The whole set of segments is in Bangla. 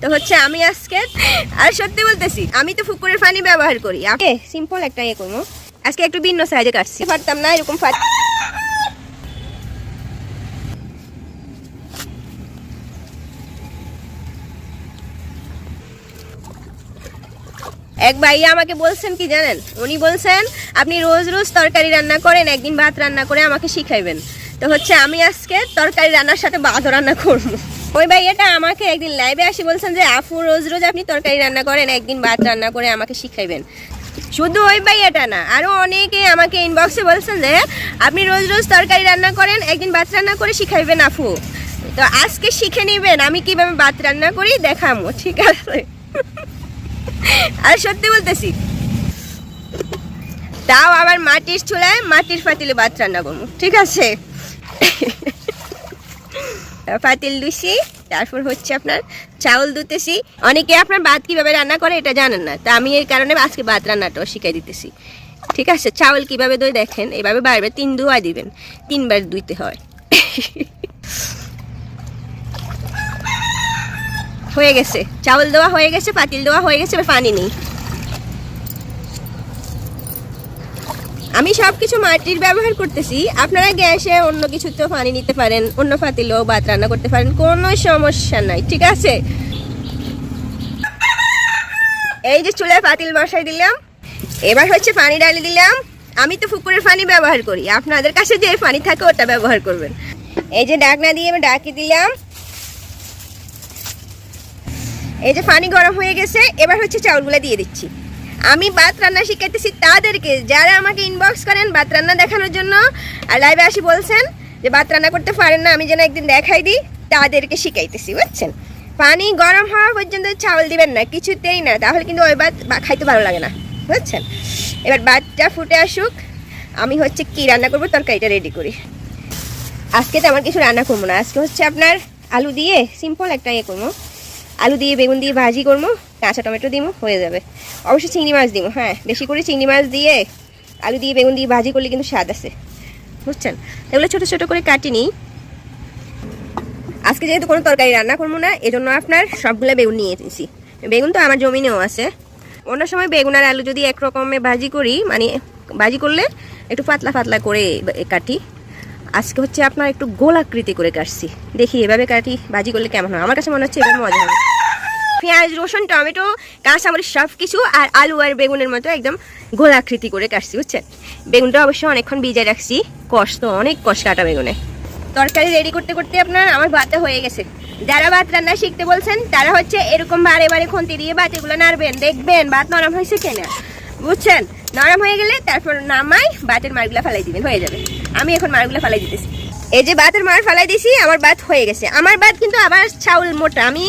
তো হচ্ছে আমি আজকে আর সত্যি বলতেছি আমি তো ফুকুরের পানি ব্যবহার করি। ওকে সিম্পল একটা করবো আজকে, একটু ভিন্ন সাইজে কাটছি, পারতাম না এরকম এক ভাইয়া আমাকে বলছেন কি জানেন, উনি বলছেন আপনি রোজ রোজ তরকারি রান্না করেন, একদিন ভাত রান্না করে আমাকে শিখাইবেন। তো হচ্ছে আমি আজকে তরকারি রান্নার সাথে ভাতও রান্না করবো। ওই ভাইয়াটা আমাকে একদিন লাইভে আসি বলছেন যে আপু রোজ রোজ আপনি তরকারি রান্না করেন, একদিন ভাত রান্না করে আমাকে শিখাইবেন। শুধু ওই ভাইয়াটা না, আরও অনেকে আমাকে ইনবক্সে বলছেন যে আপনি রোজ রোজ তরকারি রান্না করেন, একদিন ভাত রান্না করে শিখাইবেন আপু। তো আজকে শিখে নেবেন আমি কিভাবে ভাত রান্না করি দেখামো, ঠিক আছে? আর সত্যি বলতেছি, তাও আবার মাটির চুলায় মাটির পাতিলে ভাত রান্না করবো, ঠিক আছে? পাতিল দুছি, তারপর হচ্ছে আপনার চাউল দুতেছি। অনেকে আপনার ভাত কিভাবে রান্না করে এটা জানেন না, তা আমি এই কারণে আজকে ভাত রান্নাটাও শিখাই দিতেছি, ঠিক আছে? চাউল কিভাবে দই দেখেন, এভাবে বারবার 3 ধোয়া দিবেন, 3 বার ধুইতে হয়। হয়ে গেছে, চাউল দেওয়া হয়ে গেছে, পাতিল দেওয়া হয়ে গেছে, পানি নেই। আমি সবকিছু মাটির ব্যবহার করতেছি, আপনারা গ্যাসে অন্য কিছুতেও পানি নিতে পারেন, অন্য পাতিলেও ভাত রান্না করতে পারেন, কোনো সমস্যা নাই, ঠিক আছে? এই যে চুলায় পাতিল বসাই দিলাম, এবার হচ্ছে পানি ঢালি দিলাম। আমি তো পুকুরের পানি ব্যবহার করি, আপনাদের কাছে যে পানি থাকে ওটা ব্যবহার করবেন। এই যে ঢাকনা দিয়ে আমি ঢাকি দিলাম। এই যে পানি গরম হয়ে গেছে, এবার হচ্ছে চাউলগুলো দিয়ে দিচ্ছি। আমি ভাত রান্না শিখাইতেছি তাদেরকে যারা আমাকে ইনবক্স করেন ভাত রান্না দেখানোর জন্য, আর লাইভে আসি বলছেন যে ভাত রান্না করতে পারেন না, আমি যেন একদিন দেখাই দিই, তাদেরকে শিখাইতেছি, বুঝছেন? পানি গরম হওয়া পর্যন্ত চাউল দিবেন না, কিছুতেই না, তাহলে কিন্তু ওই ভাত খাইতে ভালো লাগে না, বুঝছেন? এবার ভাতটা ফুটে আসুক, আমি হচ্ছে কি রান্না করবো তরকারিটা রেডি করি। আজকে তো আমার কিছু রান্না করবো না, আজকে হচ্ছে আপনার আলু দিয়ে সিম্পল একটা করবো, আলু দিয়ে বেগুন দিয়ে ভাজি করবো, কাঁচা টমেটো দিব, হয়ে যাবে। অবশ্যই চিংড়ি মাছ দিব, হ্যাঁ বেশি করে চিংড়ি মাছ দিয়ে আলু দিয়ে বেগুন দিয়ে ভাজি করলে কিন্তু স্বাদ আছে, বুঝছেন? এগুলো ছোটো ছোটো করে কাটি নিই। আজকে যেহেতু কোনো তরকারি রান্না করবো না, এজন্য আপনার সবগুলো বেগুন নিয়ে এসেছি। বেগুন তো আমার জমিনেও আছে। অন্য সময় বেগুন আর আলু যদি একরকমে ভাজি করি, মানে ভাজি করলে একটু পাতলা পাতলা করে কাটি, আজকে হচ্ছে আপনার একটু গোলাকৃতি করে কাটছি। দেখি এভাবে কাটি ভাজি করলে কেমন হয়, আমার কাছে মনে হচ্ছে এভাবে মজা হবে। পেঁয়াজ রসুন টমেটো কাঁচামরিচ সব কিছু আর আলু আর বেগুনের মতো একদম গোলাকৃতি করে কাটছি, বুঝছেন? বেগুনটা অবশ্যই অনেকক্ষণ ভিজায় রাখছি, কষ তো অনেক কষ কাটা বেগুনে। তরকারি রেডি করতে করতে আপনার আমার ভাতটা হয়ে গেছে। যারা ভাত রান্না শিখতে বলছেন তারা হচ্ছে এরকম বারে বারে খুন্তি দিয়ে ভাত এগুলো নাড়বেন, দেখবেন ভাত নরম হয়েছে কিনা, বুঝছেন? নরম হয়ে গেলে তারপর নামাই ভাতের মারগুলা ফালাই দিবেন, হয়ে যাবে। আমি এখন মারগুলা ফালাই দিতেছি। এই যে ভাতের মার ফালাই দিছি, আমার ভাত হয়ে গেছে। আমার ভাত কিন্তু আবার চাউল মোটা, আমি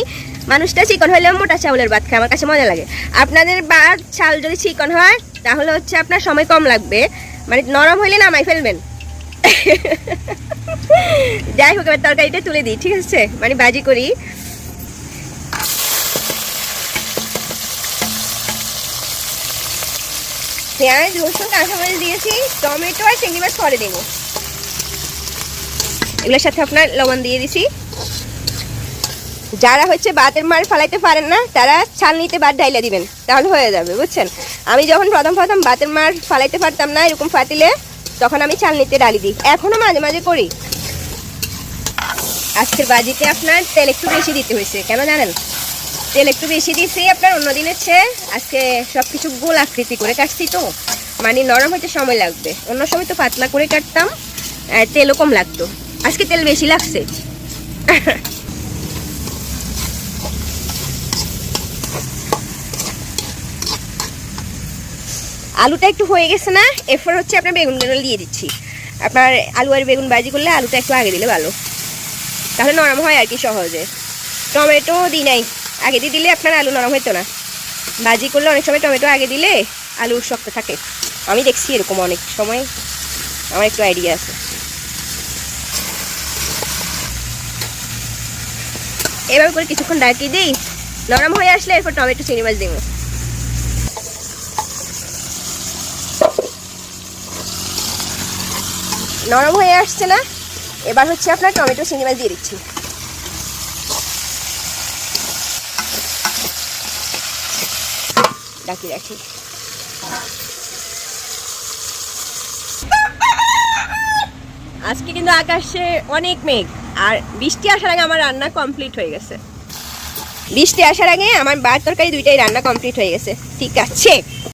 মানুষটা চিকন হইলেও মোটা চাউলের ভাত খাই, আমার কাছে মজা লাগে। আপনাদের ভাত চাউল যদি চিকন হয় তাহলে হচ্ছে আপনার সময় কম লাগবে, মানে নরম হইলে নামাই ফেলবেন। যাই হোক, এবার তরকারিটা তুলে দিই, ঠিক আছে? মানে ভাজি করি। পেঁয়াজ রসুন কাঁচামরিচ দিয়েছি, টমেটো আর চিংড়ি মাছ পরে দেবো। এগুলোর সাথে আপনার লবণ দিয়ে দিছি। যারা হচ্ছে ভাতের মার ফালাইতে পারেন না তারা ছালনিতে ভাত ঢাইলে দিবেন, তাহলে হয়ে যাবে, বুঝছেন? আমি যখন প্রথম ভাতের মার ফালাইতে পারতাম না এরকম ফাটিলে, তখন আমি ছালনিতে ডালি দিই, এখনো মাঝে মাঝে করি। আজকের ভাজিতে আপনার তেল একটু বেশি দিতে হয়েছে, কেন জানেন? তেল একটু বেশি দিয়েছি আপনার অন্য দিনের চেয়ে। আজকে সব কিছু গোল আকৃতি করে কাটছি, তো মানে নরম হইতে সময় লাগবে। অন্য সময় তো পাতলা করে কাটতাম, তেলও কম লাগতো, আজকে তেল বেশি লাগছে। আলুটা একটু হয়ে গেছে না, এরপর হচ্ছে আপনার বেগুনগুলো দিয়ে দিচ্ছি। আপনার আলু আর বেগুন ভাজি করলে আলুটা একটু আগে দিলে ভালো, তাহলে নরম হয় আর কি সহজে। টমেটো দিই নাই, আগে দিয়ে দিলে আপনার আলু নরম হইতো না। ভাজি করলে অনেক সময় টমেটো আগে দিলে আলু শক্ত থাকে, আমি দেখছি এরকম অনেক সময়, আমার একটু আইডিয়া আছে। এভাবে করে কিছুক্ষণ ডাকি দিই, নরম হয়ে আসলে এরপর টমেটো চিংড়ি মাছ দিব। নরম হয়ে আসছে না, এবার হচ্ছে আপনার টমেটো চিংড়ি মাছ দিয়ে দিচ্ছি। ঢাকি রাখি। আজকে কিন্তু আকাশে অনেক মেঘ, আর বৃষ্টি আসার আগে আমার রান্না কমপ্লিট হয়ে গেছে। বৃষ্টি আসার আগে আমার ভাত তরকারি দুইটাই রান্না কমপ্লিট হয়ে গেছে। ঠিক আছে।